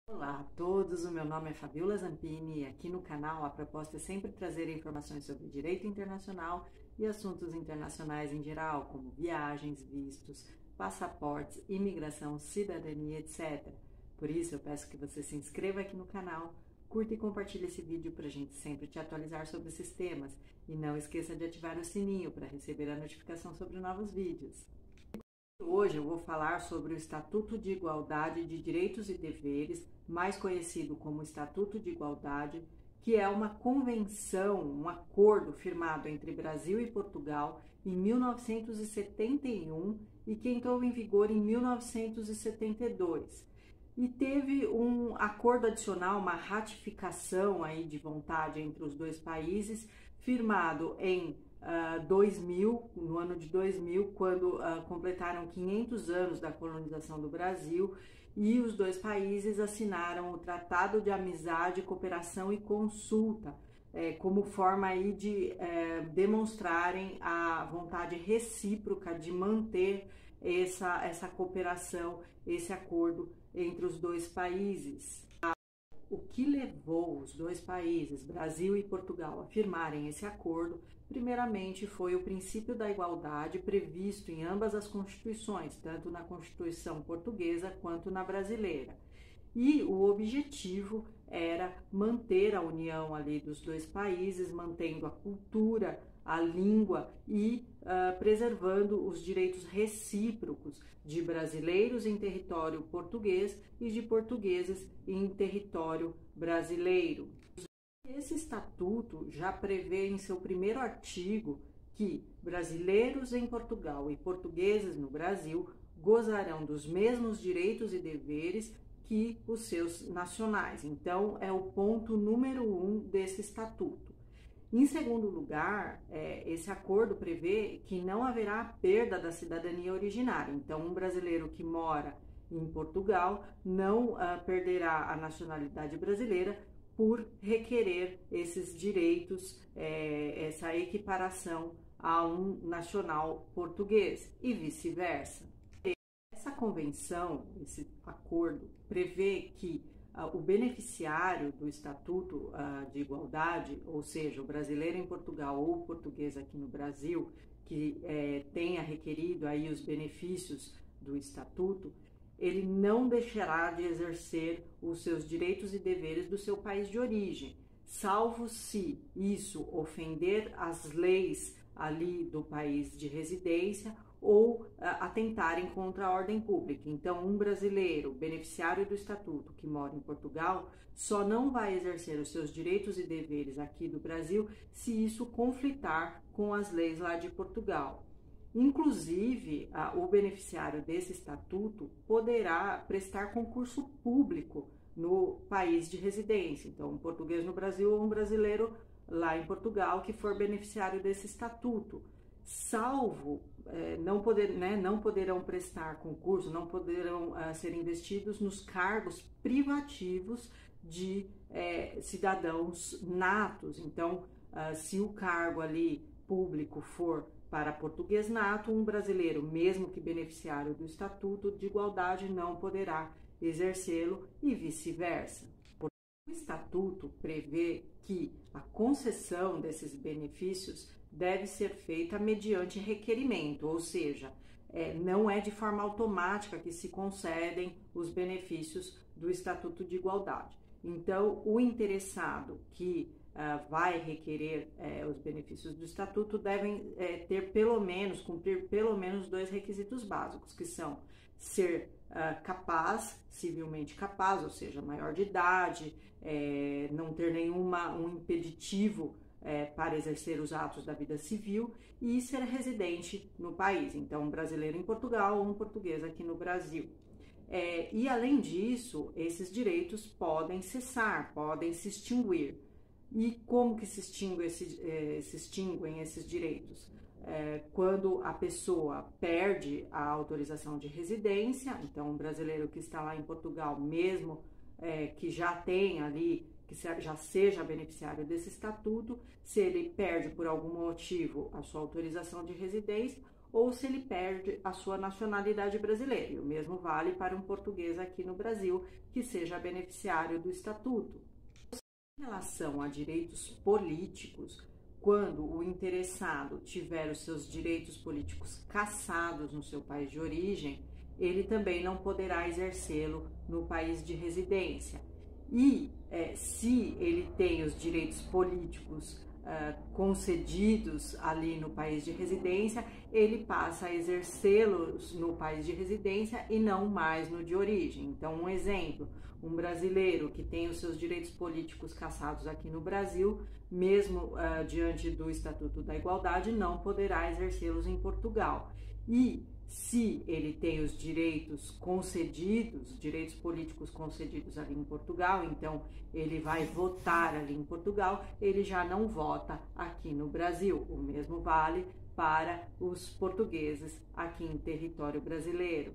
Olá a todos, o meu nome é Fabiola Zampini e aqui no canal a proposta é sempre trazer informações sobre direito internacional e assuntos internacionais em geral, como viagens, vistos, passaportes, imigração, cidadania, etc. Por isso eu peço que você se inscreva aqui no canal, curta e compartilhe esse vídeo para a gente sempre te atualizar sobre esses temas e não esqueça de ativar o sininho para receber a notificação sobre novos vídeos. Hoje eu vou falar sobre o Estatuto de Igualdade de Direitos e Deveres, mais conhecido como Estatuto de Igualdade, que é uma convenção, um acordo firmado entre Brasil e Portugal em 1971 e que entrou em vigor em 1972. E teve um acordo adicional, uma ratificação aí de vontade entre os dois países, firmado em 2000, no ano de 2000, quando completaram 500 anos da colonização do Brasil, e os dois países assinaram o Tratado de Amizade, Cooperação e Consulta, como forma aí de demonstrarem a vontade recíproca de manter essa cooperação, esse acordo entre os dois países. O que levou os dois países, Brasil e Portugal, a firmarem esse acordo, primeiramente foi o princípio da igualdade previsto em ambas as constituições, tanto na Constituição portuguesa quanto na brasileira. E o objetivo era manter a união ali dos dois países, mantendo a cultura, a língua e preservando os direitos recíprocos de brasileiros em território português e de portugueses em território brasileiro. Esse estatuto já prevê em seu primeiro artigo que brasileiros em Portugal e portugueses no Brasil gozarão dos mesmos direitos e deveres que os seus nacionais. Então, é o ponto número 1 desse estatuto. Em segundo lugar, esse acordo prevê que não haverá perda da cidadania originária. Então, um brasileiro que mora em Portugal não perderá a nacionalidade brasileira por requerer esses direitos, essa equiparação a um nacional português e vice-versa. Essa convenção, esse acordo, prevê que o beneficiário do Estatuto de Igualdade, ou seja, o brasileiro em Portugal ou o português aqui no Brasil, que tenha requerido aí os benefícios do Estatuto, ele não deixará de exercer os seus direitos e deveres do seu país de origem, salvo se isso ofender as leis ali do país de residência ou atentarem contra a ordem pública. Então, um brasileiro beneficiário do Estatuto que mora em Portugal só não vai exercer os seus direitos e deveres aqui do Brasil se isso conflitar com as leis lá de Portugal. Inclusive, o beneficiário desse estatuto poderá prestar concurso público no país de residência. Então, um português no Brasil ou um brasileiro lá em Portugal que for beneficiário desse estatuto, salvo não poderão prestar concurso, não poderão ser investidos nos cargos privativos de cidadãos natos. Então, se o cargo ali público for para português nato, um brasileiro, mesmo que beneficiário do Estatuto de Igualdade, não poderá exercê-lo e vice-versa. O Estatuto prevê que a concessão desses benefícios deve ser feita mediante requerimento, ou seja, não é de forma automática que se concedem os benefícios do Estatuto de Igualdade. Então, o interessado que vai requerer os benefícios do Estatuto devem cumprir pelo menos 2 requisitos básicos, que são ser capaz, civilmente capaz, ou seja, maior de idade, não ter um impeditivo para exercer os atos da vida civil e ser residente no país. Então, um brasileiro em Portugal ou um português aqui no Brasil. E além disso, esses direitos podem cessar, podem se extinguir. E como que se extinguem esses direitos? Quando a pessoa perde a autorização de residência, então um brasileiro que está lá em Portugal, mesmo que já tenha ali, que já seja beneficiário desse estatuto, se ele perde por algum motivo a sua autorização de residência, ou se ele perde a sua nacionalidade brasileira. E o mesmo vale para um português aqui no Brasil que seja beneficiário do Estatuto. Em relação a direitos políticos, quando o interessado tiver os seus direitos políticos cassados no seu país de origem, ele também não poderá exercê-lo no país de residência. E se ele tem os direitos políticos concedidos ali no país de residência, ele passa a exercê-los no país de residência e não mais no de origem. Então, um exemplo, um brasileiro que tem os seus direitos políticos cassados aqui no Brasil, mesmo diante do Estatuto da Igualdade, não poderá exercê-los em Portugal. E se ele tem os direitos concedidos, direitos políticos concedidos ali em Portugal, então ele vai votar ali em Portugal, ele já não vota aqui no Brasil. O mesmo vale para os portugueses aqui em território brasileiro.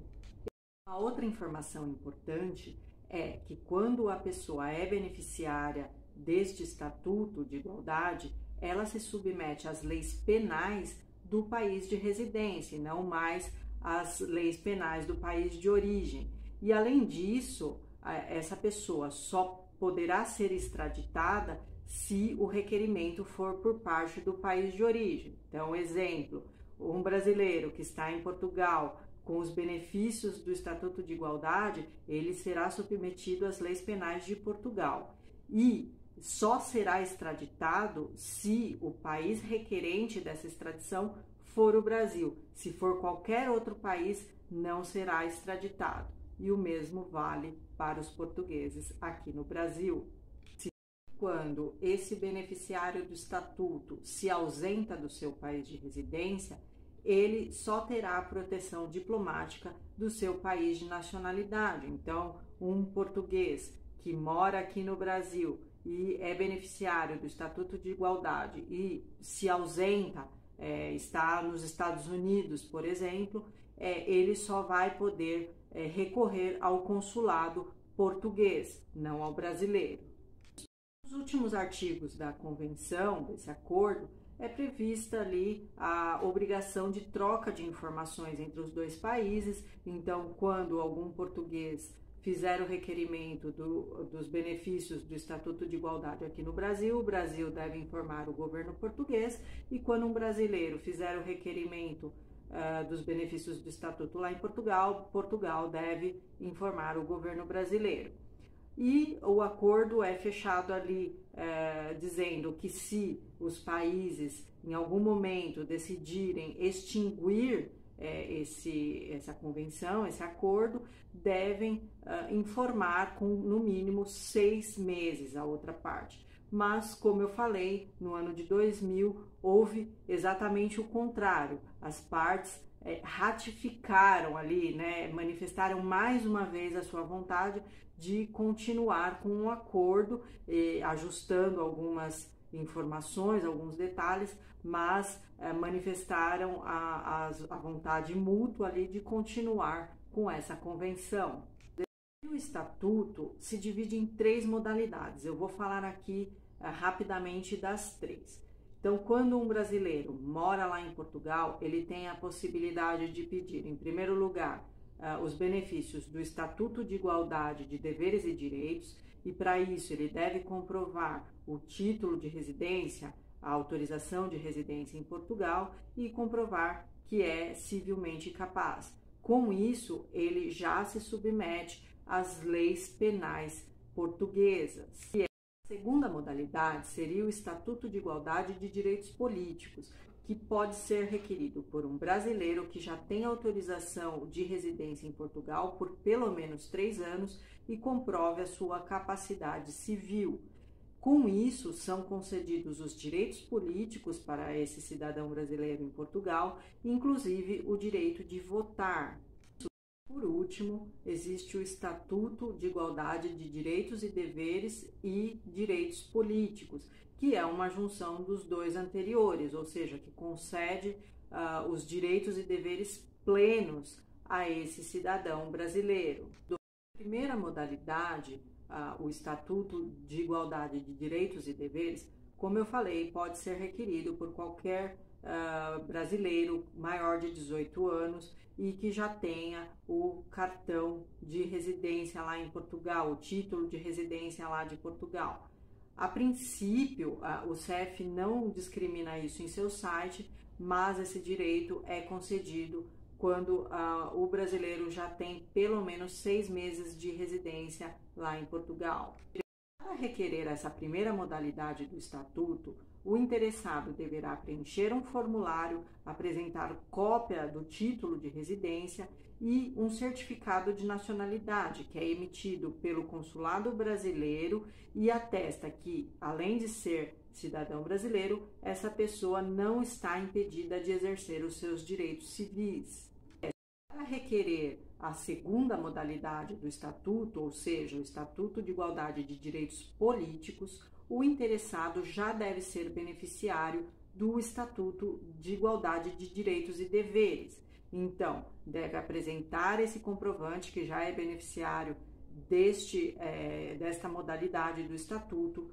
Uma outra informação importante é que quando a pessoa é beneficiária deste Estatuto de Igualdade, ela se submete às leis penais do país de residência, e não mais às leis penais do país de origem. E além disso, essa pessoa só poderá ser extraditada se o requerimento for por parte do país de origem. Então, exemplo, um brasileiro que está em Portugal com os benefícios do Estatuto de Igualdade, ele será submetido às leis penais de Portugal. E só será extraditado se o país requerente dessa extradição for o Brasil. Se for qualquer outro país, não será extraditado. E o mesmo vale para os portugueses aqui no Brasil. Quando esse beneficiário do Estatuto se ausenta do seu país de residência, ele só terá a proteção diplomática do seu país de nacionalidade. Então, um português que mora aqui no Brasil e é beneficiário do Estatuto de Igualdade e se ausenta, está nos Estados Unidos, por exemplo, ele só vai poder recorrer ao consulado português, não ao brasileiro. Nos últimos artigos da convenção, desse acordo, é prevista ali a obrigação de troca de informações entre os dois países. Então, quando algum português fizer o requerimento dos benefícios do Estatuto de Igualdade aqui no Brasil, o Brasil deve informar o governo português, e quando um brasileiro fizer o requerimento dos benefícios do Estatuto lá em Portugal, Portugal deve informar o governo brasileiro. E o acordo é fechado ali dizendo que se os países em algum momento decidirem extinguir essa convenção, esse acordo, devem informar com no mínimo 6 meses a outra parte. Mas, como eu falei, no ano de 2000 houve exatamente o contrário. As partes ratificaram ali, manifestaram mais uma vez a sua vontade de continuar com um acordo, ajustando algumas informações, alguns detalhes, mas manifestaram a vontade mútua ali de continuar com essa convenção. O Estatuto se divide em 3 modalidades. Eu vou falar aqui rapidamente das 3. Então, quando um brasileiro mora lá em Portugal, ele tem a possibilidade de pedir, em primeiro lugar, os benefícios do Estatuto de Igualdade de Deveres e Direitos, e para isso ele deve comprovar o título de residência, a autorização de residência em Portugal e comprovar que é civilmente capaz. Com isso, ele já se submete às leis penais portuguesas. A segunda modalidade seria o Estatuto de Igualdade de Direitos Políticos, que pode ser requerido por um brasileiro que já tem autorização de residência em Portugal por pelo menos 3 anos e comprove a sua capacidade civil. Com isso, são concedidos os direitos políticos para esse cidadão brasileiro em Portugal, inclusive o direito de votar. Por último, existe o Estatuto de Igualdade de Direitos e Deveres e Direitos Políticos, que é uma junção dos 2 anteriores, ou seja, que concede os direitos e deveres plenos a esse cidadão brasileiro. A primeira modalidade, o Estatuto de Igualdade de Direitos e Deveres, como eu falei, pode ser requerido por qualquer brasileiro maior de 18 anos e que já tenha o cartão de residência lá em Portugal, o título de residência lá de Portugal. A princípio, o CEF não discrimina isso em seu site, mas esse direito é concedido quando o brasileiro já tem pelo menos 6 meses de residência lá em Portugal. Para requerer essa primeira modalidade do Estatuto, o interessado deverá preencher um formulário, apresentar cópia do título de residência e um certificado de nacionalidade, que é emitido pelo Consulado Brasileiro e atesta que, além de ser cidadão brasileiro, essa pessoa não está impedida de exercer os seus direitos civis. Para requerer a segunda modalidade do Estatuto, ou seja, o Estatuto de Igualdade de Direitos Políticos, o interessado já deve ser beneficiário do Estatuto de Igualdade de Direitos e Deveres. Então, deve apresentar esse comprovante que já é beneficiário desta modalidade do Estatuto,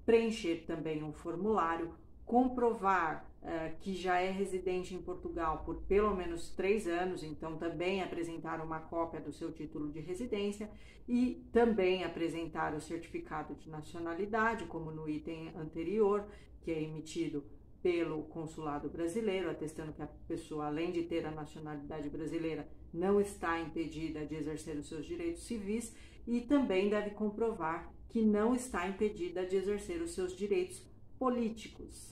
preencher também um formulário, comprovar que já é residente em Portugal por pelo menos 3 anos, então também apresentar uma cópia do seu título de residência e também apresentar o certificado de nacionalidade, como no item anterior, que é emitido pelo Consulado Brasileiro, atestando que a pessoa, além de ter a nacionalidade brasileira, não está impedida de exercer os seus direitos civis e também deve comprovar que não está impedida de exercer os seus direitos políticos.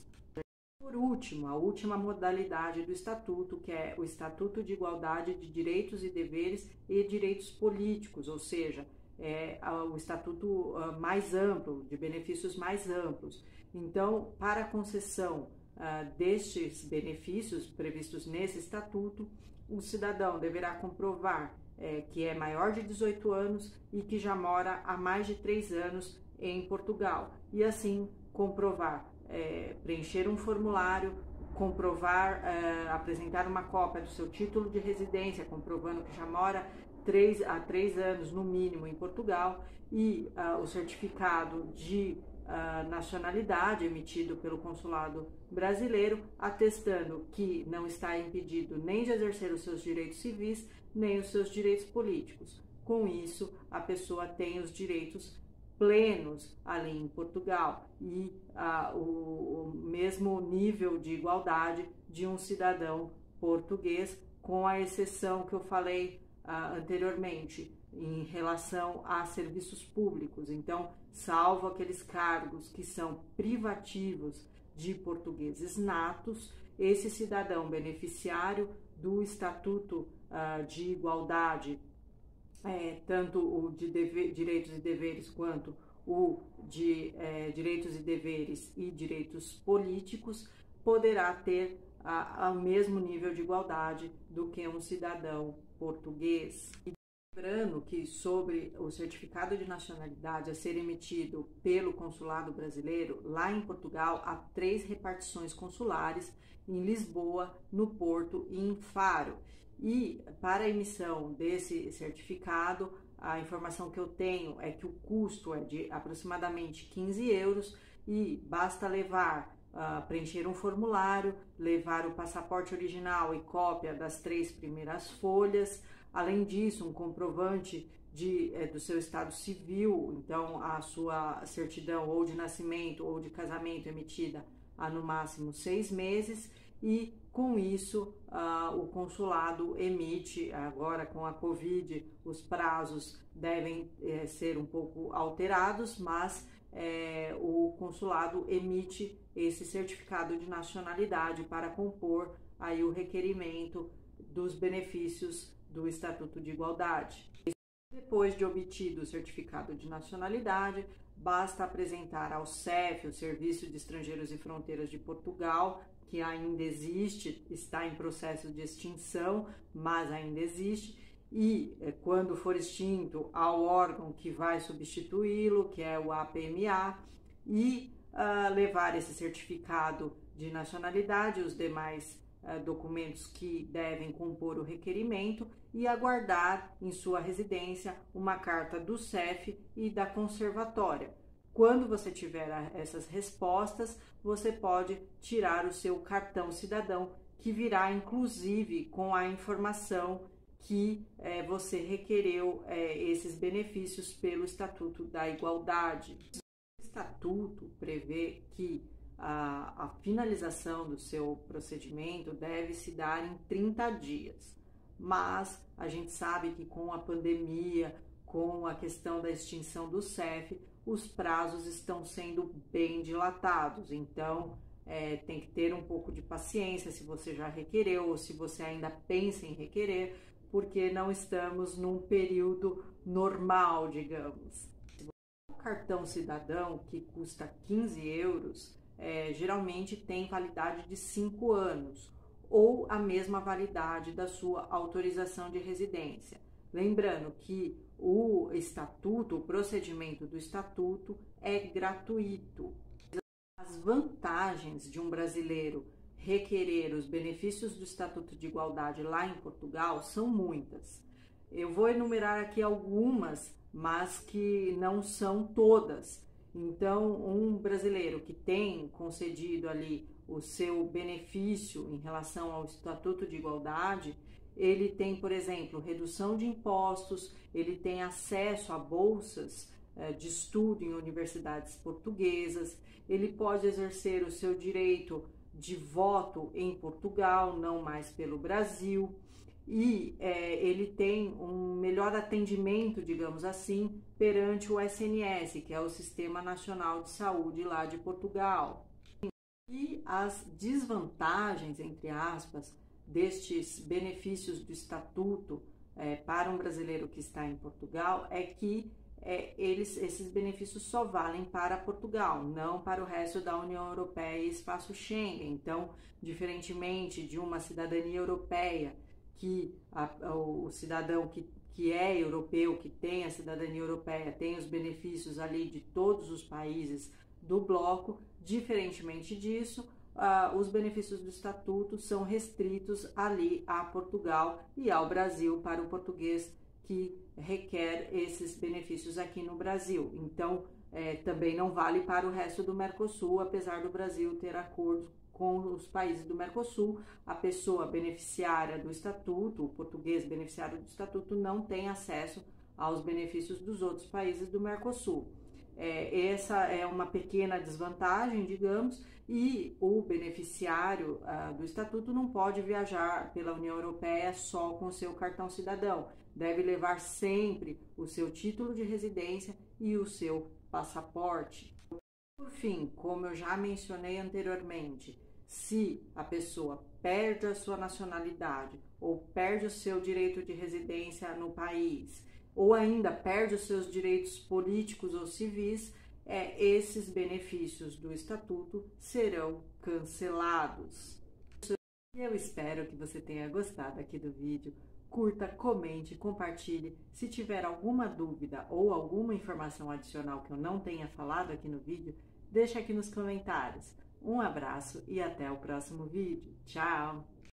Por último, a última modalidade do Estatuto, que é o Estatuto de Igualdade de Direitos e Deveres e Direitos Políticos, ou seja, é o estatuto mais amplo, de benefícios mais amplos. Então, para a concessão destes benefícios previstos nesse estatuto, o cidadão deverá comprovar que é maior de 18 anos e que já mora há mais de 3 anos em Portugal. E assim comprovar, preencher um formulário, comprovar, apresentar uma cópia do seu título de residência, comprovando que já mora há 3 anos no mínimo em Portugal, e o certificado de nacionalidade emitido pelo Consulado Brasileiro, atestando que não está impedido nem de exercer os seus direitos civis, nem os seus direitos políticos. Com isso, a pessoa tem os direitos plenos ali em Portugal e o mesmo nível de igualdade de um cidadão português, com a exceção que eu falei anteriormente, em relação a serviços públicos. Então, salvo aqueles cargos que são privativos de portugueses natos, esse cidadão beneficiário do Estatuto de Igualdade, tanto o de direitos e deveres quanto o de direitos e deveres e direitos políticos, poderá ter ao mesmo nível de igualdade do que um cidadão português. Lembrando que sobre o certificado de nacionalidade a ser emitido pelo Consulado Brasileiro, lá em Portugal há 3 repartições consulares, em Lisboa, no Porto e em Faro. E para a emissão desse certificado, a informação que eu tenho é que o custo é de aproximadamente 15 euros e basta preencher um formulário, levar o passaporte original e cópia das 3 primeiras folhas. Além disso, um comprovante do seu estado civil, então a sua certidão ou de nascimento ou de casamento emitida há no máximo 6 meses, e com isso o consulado emite. Agora com a Covid os prazos devem ser um pouco alterados, mas o consulado emite esse certificado de nacionalidade para compor aí o requerimento dos benefícios do Estatuto de Igualdade. Depois de obtido o certificado de nacionalidade, basta apresentar ao CEF, o Serviço de Estrangeiros e Fronteiras de Portugal, que ainda existe, está em processo de extinção, mas ainda existe, e quando for extinto, ao órgão que vai substituí-lo, que é o APMA, e levar esse certificado de nacionalidade, os demais documentos que devem compor o requerimento, e aguardar em sua residência uma carta do CEF e da conservatória. Quando você tiver essas respostas, você pode tirar o seu cartão cidadão, que virá inclusive com a informação que você requereu esses benefícios pelo Estatuto da Igualdade. O Estatuto prevê que a finalização do seu procedimento deve se dar em 30 dias, mas a gente sabe que com a pandemia, com a questão da extinção do CEF, os prazos estão sendo bem dilatados, então tem que ter um pouco de paciência se você já requereu ou se você ainda pensa em requerer, porque não estamos num período normal, digamos. O cartão cidadão, que custa 15 euros, geralmente tem validade de 5 anos, ou a mesma validade da sua autorização de residência. Lembrando que o estatuto, o procedimento do estatuto é gratuito. As vantagens de um brasileiro requerer os benefícios do Estatuto de Igualdade lá em Portugal são muitas. Eu vou enumerar aqui algumas, mas que não são todas. Então, um brasileiro que tem concedido ali o seu benefício em relação ao Estatuto de Igualdade, ele tem, por exemplo, redução de impostos, ele tem acesso a bolsas de estudo em universidades portuguesas, ele pode exercer o seu direito de voto em Portugal, não mais pelo Brasil, e ele tem um melhor atendimento, digamos assim, perante o SNS, que é o Sistema Nacional de Saúde lá de Portugal. E as desvantagens, entre aspas, destes benefícios do Estatuto para um brasileiro que está em Portugal é que esses benefícios só valem para Portugal, não para o resto da União Europeia e Espaço Schengen. Então, diferentemente de uma cidadania europeia, que o cidadão que é europeu, que tem a cidadania europeia, tem os benefícios ali de todos os países do bloco, diferentemente disso, os benefícios do Estatuto são restritos ali a Portugal e ao Brasil para o português que requer esses benefícios aqui no Brasil. Então, também não vale para o resto do Mercosul, apesar do Brasil ter acordo com os países do Mercosul. A pessoa beneficiária do Estatuto, o português beneficiário do Estatuto, não tem acesso aos benefícios dos outros países do Mercosul. Essa é uma pequena desvantagem, digamos, e o beneficiário do Estatuto não pode viajar pela União Europeia só com o seu cartão cidadão. Deve levar sempre o seu título de residência e o seu passaporte. Por fim, como eu já mencionei anteriormente, se a pessoa perde a sua nacionalidade ou perde o seu direito de residência no país, ou ainda perde os seus direitos políticos ou civis, esses benefícios do Estatuto serão cancelados. Eu espero que você tenha gostado aqui do vídeo. Curta, comente, compartilhe. Se tiver alguma dúvida ou alguma informação adicional que eu não tenha falado aqui no vídeo, deixa aqui nos comentários. Um abraço e até o próximo vídeo. Tchau!